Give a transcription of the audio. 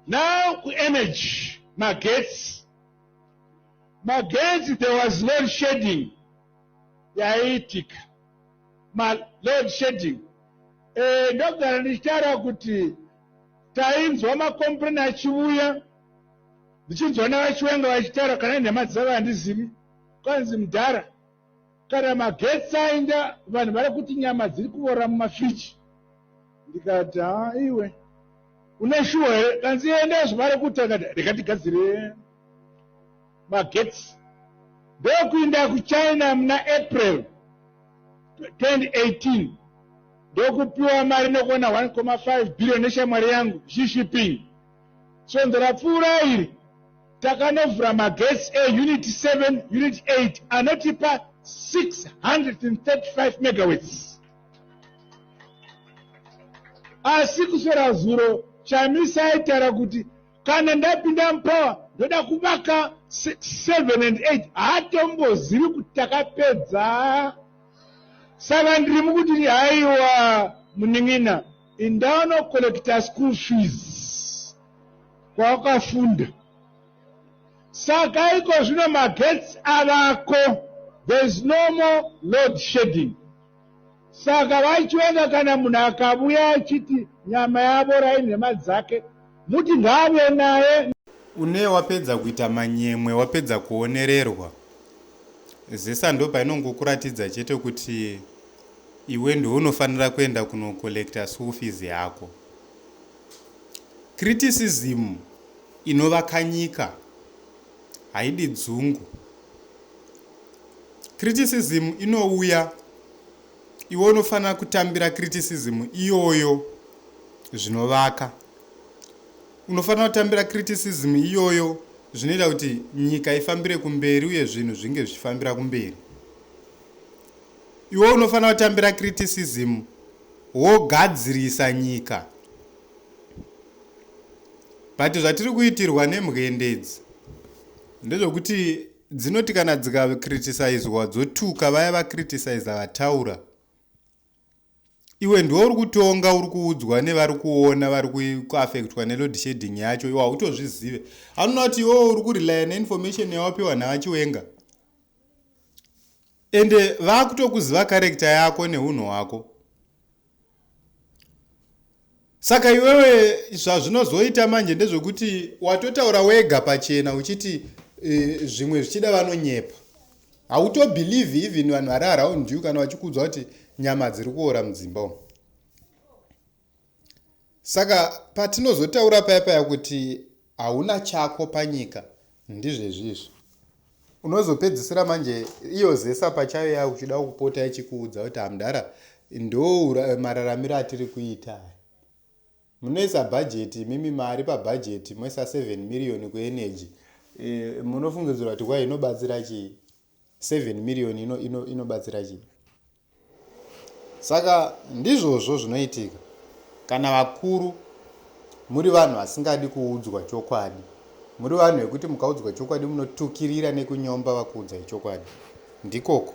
Now energy, magetsi, there was load shedding. Yaitika. Load shedding. Ndogara ndichitaura kuti tainzwa makompleni achiuya, ndichinzwa navachiwenga vachitaura kana nhema dzavo handizivi, kwanzi mudhara kana magetsi aenda vanhu vari kuti nyama dziri kuora mumafriji. Ndikati iwe une shuwa here? Kanzi enda zvavari kuita, kati rekatigadzire magetsi. Ndokuenda kuchina muna April 2018 ndokupiwa mari nokuona 1.5 billion neshamwari yangu shipping. So ndarapfuura iri takanovhura magetsi unit 7 unit 8 anotipa 635 megawatts. Asi kusora zuro Chamisa aitaura kuti kana ndapinda mupower ndoda kuvaka 7 and 8 hatombozivi kuti takapedza. Saka ndiri mukuti haiwa muning'ina indaono collector school fees kwawakafunda. Saka iko zvino magetsi avako, there is no more load shedding. Saka vachiwenga kana munhu akabuya achiti nyama yavo rainhema dzake, muti ngave naye. Une wapedza kuita manyemwe, wapedza kuonererwa, zesa ndo painongokuratidza chete kuti iwe ndiwe unofanira kuenda kunokolekta school fees yako. Criticism inovakanyika haidi dzungu. Criticism inouya, iwe unofanira kutambira criticism iyoyo zvinovaka. Unofanira kutambira criticism iyoyo zvinoita kuti nyika ifambire kumberi uye zvinhu zvinge zvichifambira kumberi. Iwe unofanira kutambira criticism wogadzirisa nyika. But zvatiri kuitirwa nemwendedzi ndezvokuti dzinoti kana dzikacriticizewa dzotuka vaya vacriticize vataura. Iwe ndiwo uri kutonga, uri kuudzwa nevari kuona vari kuaffectwa neload shedding yacho, iwe hautozvizive. Hanuna kuti iwe uri kurelaya neinformation yawapiwa navachiwenga. Ende vakutokuziva character yako neunhu hwako. Saka iwewe zvazvinozoita manje ndezvokuti watotaura wega pachena uchiti zvimwe zvichida vanonyepa. Hautobelieve even vanhu vari around you kana vachikuudzwa kuti nyama dziri kuora mudzimba umu. Saka patinozotaura paya kuti hauna chako panyika, ndizvezvizvo unozopedzisira manje iyo zesa pachayo yayo uchida kupota ichikuudza kuti hamudara ndo mararamiro atiri kuita. Munoisa bhajeti, mimi mari pabhajeti moisa 7 million kuenergy, munofungidzira kuti kwa inobatsira chii? 7 million inobatsira chii? Saka ndizvozvo zvinoitika kana vakuru muri vanhu vasingadi kuudzwa chokwadi, muri vanhu vekuti mukaudzwa chokwadi munotukirira nekunyomba vakuudzai chokwadi. Ndikoko